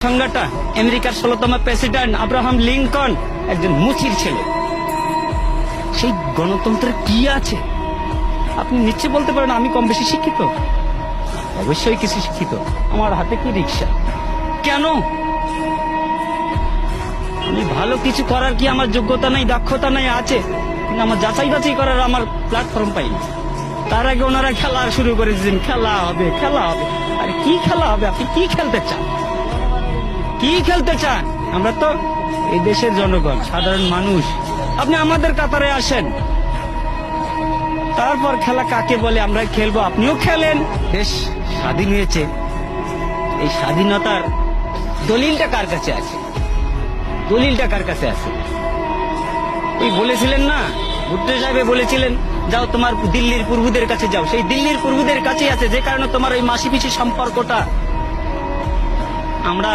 সংজ্ঞাটা আমেরিকার 16তম president Abraham Lincoln একজন মুচির ছেলে। সেই গণতন্ত্রের কি আছে? আপনি নিশ্চয় বলতে পারেন আমি কম বেশি শিক্ষিত। অবশ্যই কিছু শিক্ষিত। আমার হাতে কি রিক্সা? কেন? আমি ভালো কিছু করার কি আমার যোগ্যতা নাই, দক্ষতা নাই? আছে, কিন্তু আমার যাচাই বাছাই করার আমার প্ল্যাটফর্ম পাইনি। তার আগে ওনারা খেলা শুরু করে দিয়েছেন, খেলা হবে খেলা হবে। আরে কি খেলা হবে? আপনি কি খেলতে চান? কি খেলতে চান? আমরা তো এই দেশের জনগণ, সাধারণ মানুষ। আপনি আমাদের কাতারে আসেন, তারপর খেলা কাকে বলে আমরা খেলবো। আপনিও খেলেন। দেশ স্বাধীন হয়েছে, এই স্বাধীনতার দলিলটা কার কাছে আছে? দলিলটা কার কাছে আছে? ওই বলেছিলেন না, ভুট্টো সাহেব বলেছিলেন যাও তোমার দিল্লির পূর্বদের কাছে যাও। সেই দিল্লির পূর্বদের কাছেই আছে, যে কারণে তোমার ওই মাসি পিসি সম্পর্কটা। আমরা